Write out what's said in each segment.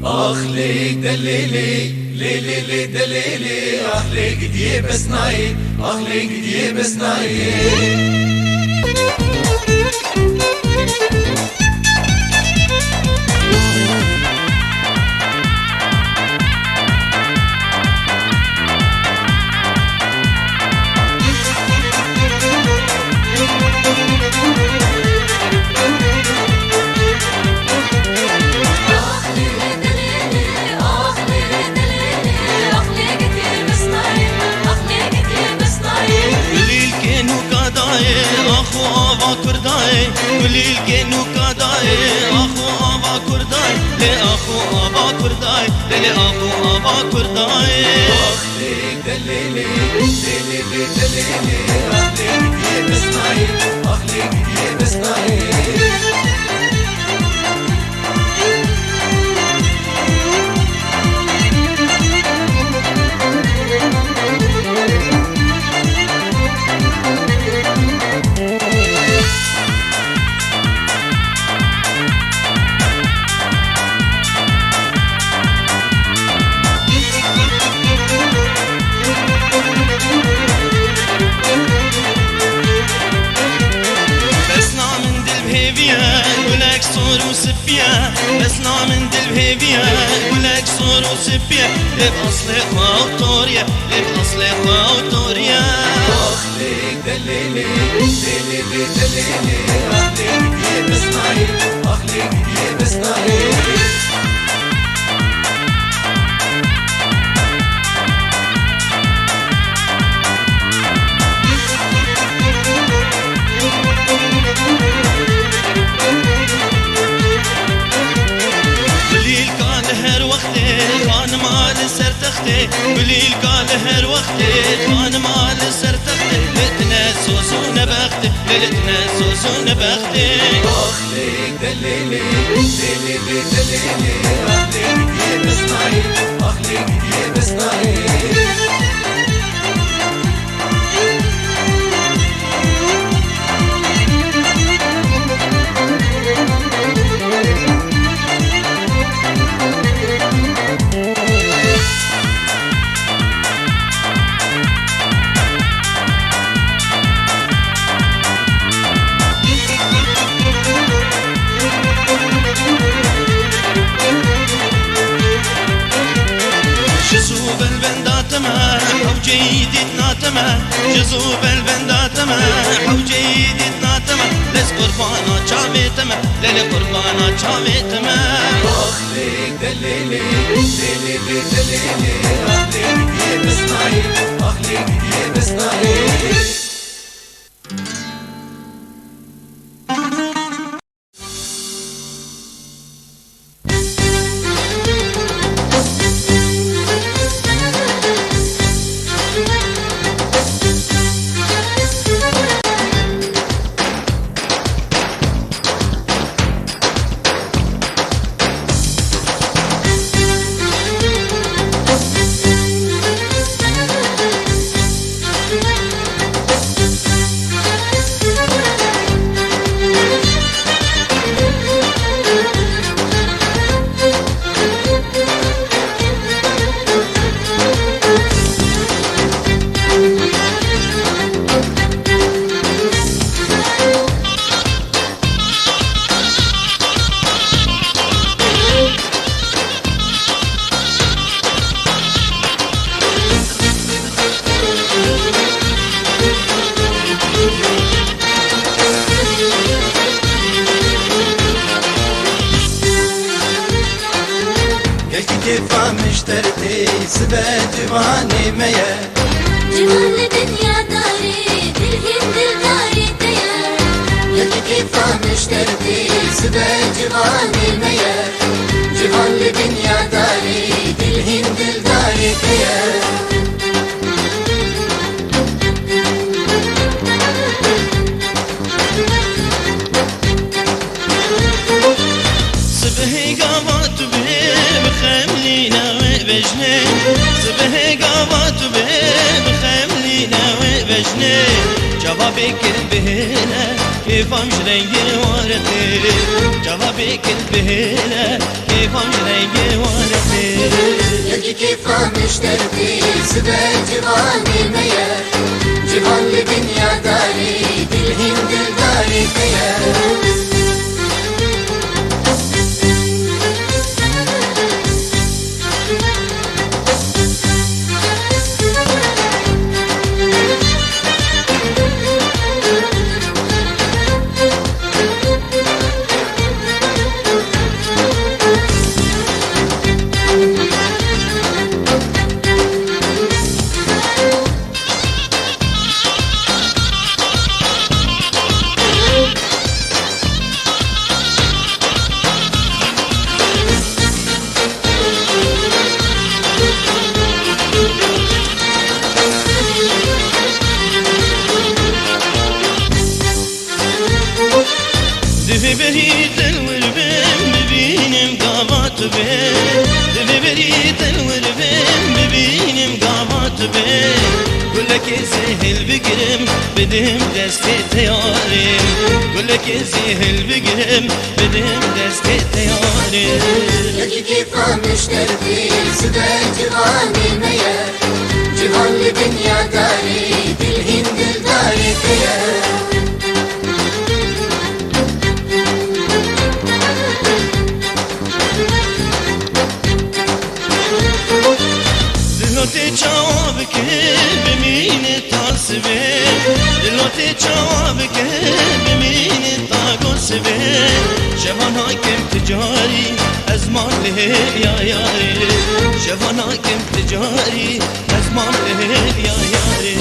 ليك دليلي ليلي لي دليلي ليك دي بسناي ليك دي بسناي قولي الكينو كاداي اخو ابا كرداي لاخو ابا كرداي لاخو ابا كرداي ليك دليلي ليلي دليلي ليك دي بسناي ليك دي بسناي بسنا من دل بهيبيا ولك صور وسبيا لبأصل خاوتوريا لبأصل خاوتوريا ليك دليلي ليلي دليلي ليك دي بسناي ليك دي بسناي بليل قال هر وقتي كان مال سر تختي لتنا سوسون بختي لتنا سوسون بختي ليك دليلي ليلي دليلي ليك دي بسناي ليك دي بسناي جزوب البنداتما حوجيدتنا تما لس قربانا چاويتما للي قربانا چاويتما ليك دليلي ليلي دليلي ليك دي بسناي ليك دي بسناي كيفا مشترتي سبا جواني ميا جوان الدنيا داري دلهن دلداري ديا يلي كيفا مشترتي سبا جواني ميا جوان الدنيا داري دلهن دلداري ديا جوابي كل بهنا كيف امشي ورقي جوابي كل بهنا كيف امشي ورقي كيفا مشترتي سبا جواني ميا جوان لدنيا داري دلهند داري تيا دفي بريد الوربين ببينم قامات بين دفي بريد الوربين ببينم قامات بين قولك سهل بقرم بدهم دستي تيارم قولك سهل بقرم بدهم دستي تيارم يجي كيفا مشترتي سبا جواني ميا جوان لدنيا داري دلهند داري تيا دلوتي جوابك بمين تصبي دلوتي جوابك بمين تقصبي شبان حاكم تجاري ازمان له يا ياري شبان حاكم تجاري ازمان له يا ياري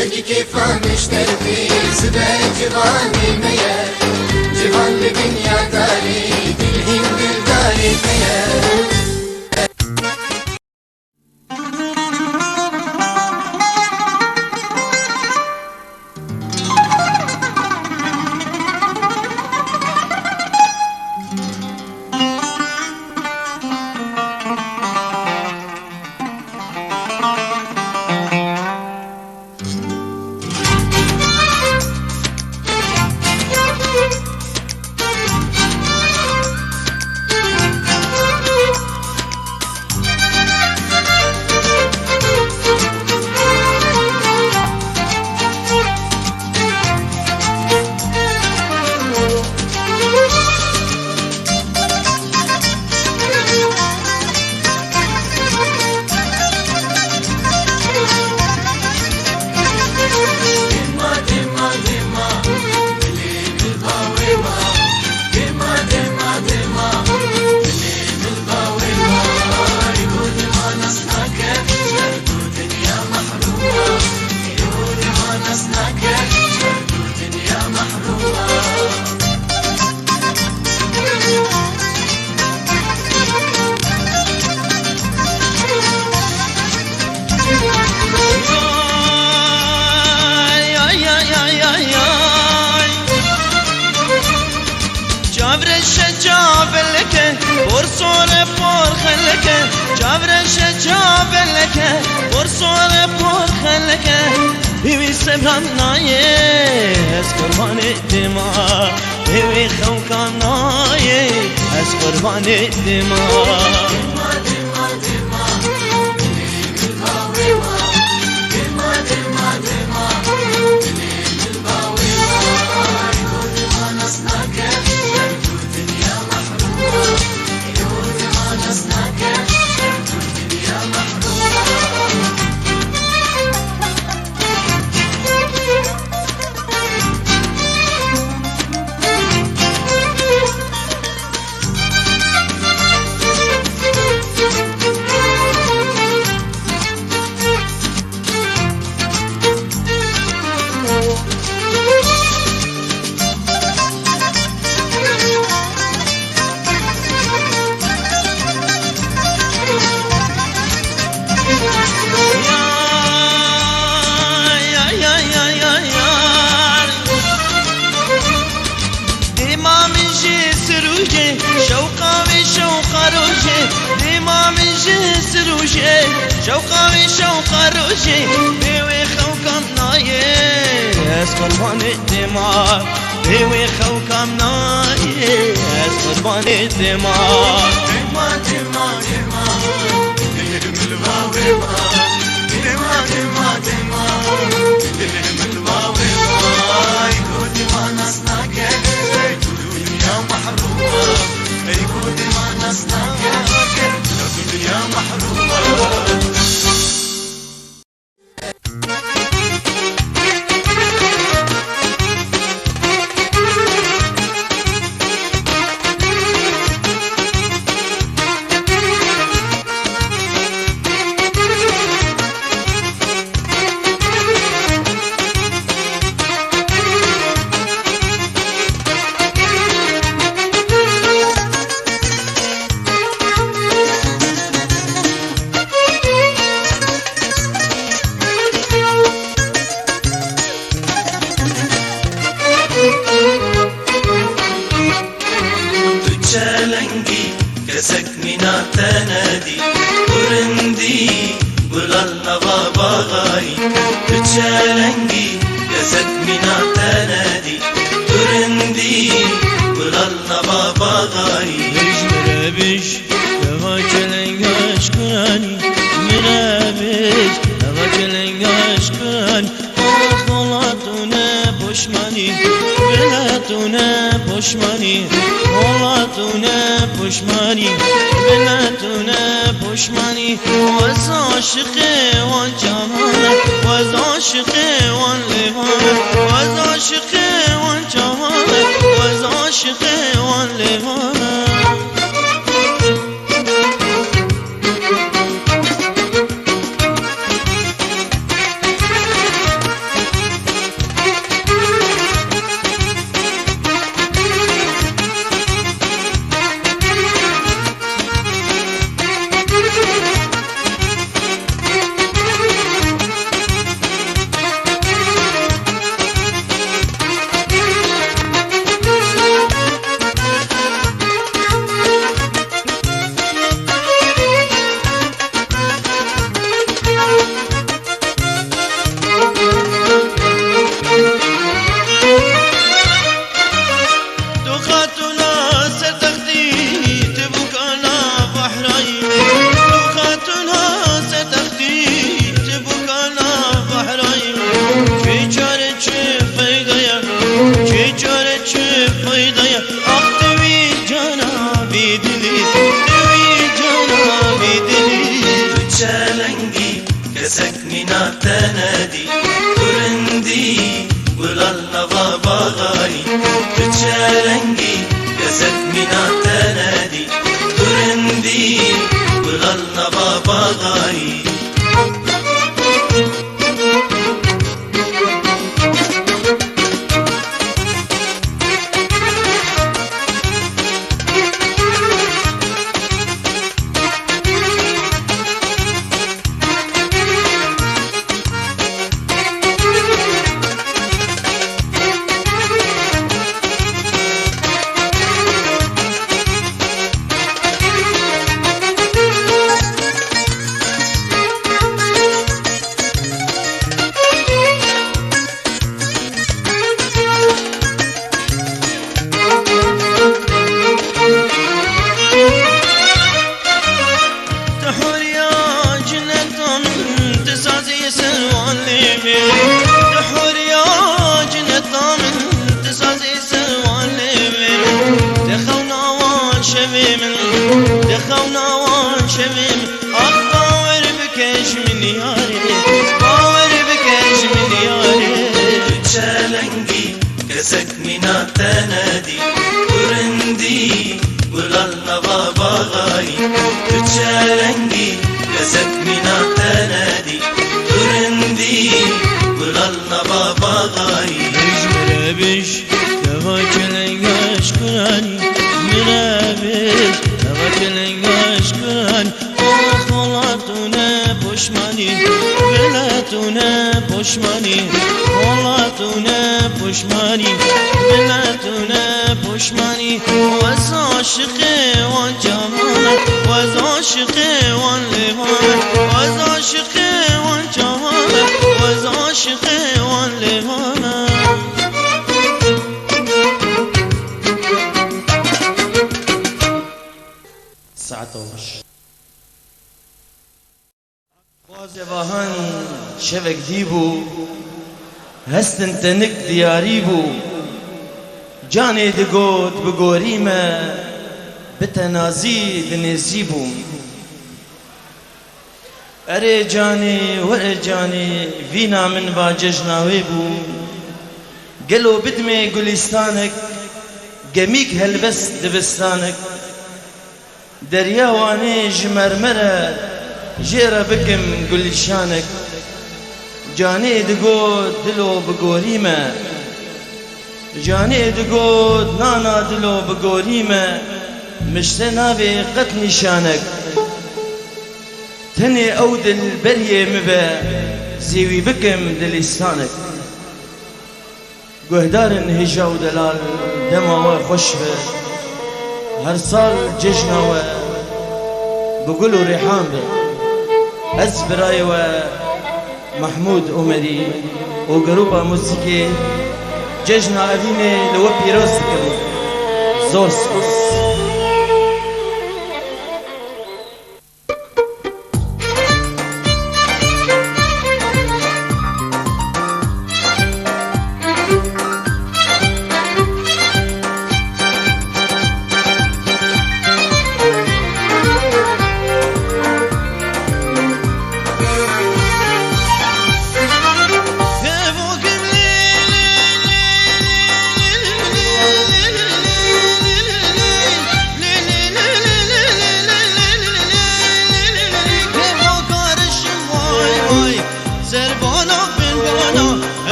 يجي كيفا مشترتي سبا جواني ميا جوان لدنيا داري دلهند داري تيا هوي سبران نايه اس قربان الدماء هوي خوكان نايه اس قربان الدماء شوقا وشوقا روشي بيوي خوكم نايه اس قربان الدماء بيوي خوكم نايه اس قربان الدماء مینا تندی برندی گلال نوا باغایی تو چلنگی کسک مینا تندی برندی گلال نوا باغایی مرابش دوا چلنگاش کنانی مرابش دوا چلنگاش کنانی خلاتونه پشمانی بلاتونه پشمانی خلاتونه پشمانی بلاتونه پشمانی وز عاشق وان جهانه وز عاشق وان لیوانه وز عاشق وان جهانه وز عاشق وان لیوانه كسك منا تنادي ترندي ولال نوا باغاي تشالنجي كسك منا تنادي ترندي ولال نوا باغاي كسك منا تنادي ترندي ولال نوا باغاي تشالنجي كسك منا تنادي ترندي ولال نوا باغاي مرابش دوا چلنگاش کنانی مرابش دوا چلنگاش کنانی خلاتونه پشمانی بلاتونه پشمانی خلاتونه پشمانی بلاتونه پشمانی وز عاشق وان جهانه وز عاشق وان لیوانه وز عاشق وان جهانه وز عاشق وان لیوانه ساعتوش وازباهن شبك ديبو هستن تنك دياريبو جاني دقود بقوريمة بتنازي دنزيبو اري جاني وري جاني فينا من باججنا ويبو قلو بدمي قليستانك قميك هلبس دبستانك دريا واني جمرمرة جيرا بكم قلشانك جاني دقود دلو بقوريمة جاني دقود نانا دلو بقوريمة مشتنا بقت نشانك تني أود البرية مبا زيوي بكم دلستانك قهدار هجا ودلال دماوه خوش به هر سال ججناوه بقولوا ريحان بي أسبراي ومحمود أمري وجروبا موسيقي ججنا أبيني لو بيروسكم زوسكوس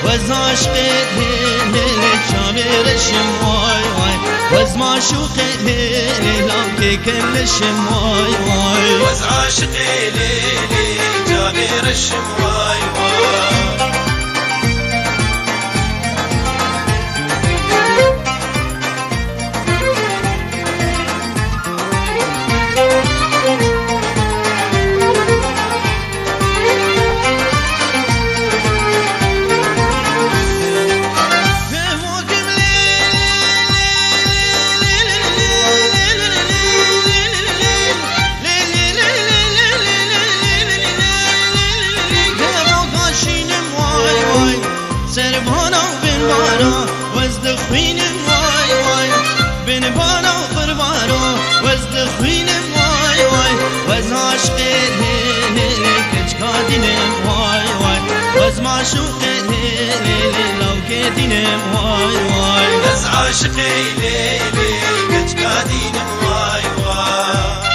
وز عشقت هلی چاورشم وای وای وز معشوقت هلی لامکه کلشم وای وای وز عاشق ليلي جابر الشمواي واي سربانا بن بانا وزد خوینم وای وای بن بانا قربانا وزد خوینم وای وای وز عشق هلی کچکا دینم وای وای وز معشوق هلی لوکه دینم وای وای وز عاشق ليلي كتكادين واي واي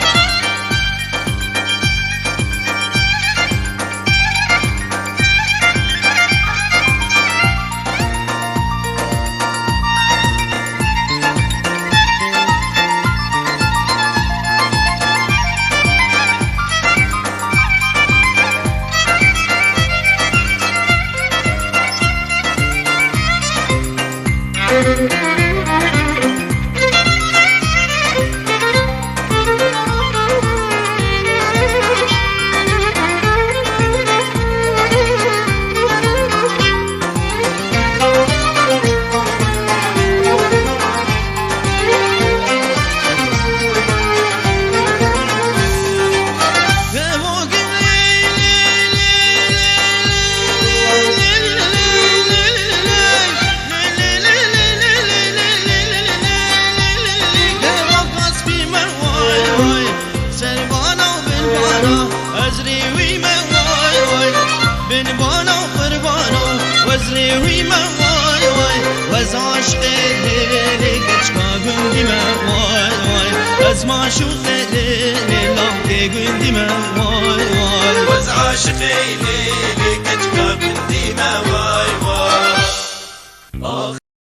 وزري ما واي واي وز عشق هلی کچکا گندی ما واي واي وز معشوق هلی لامکه گندی ما واي واي وز عاشق ليلي كتكادين واي واي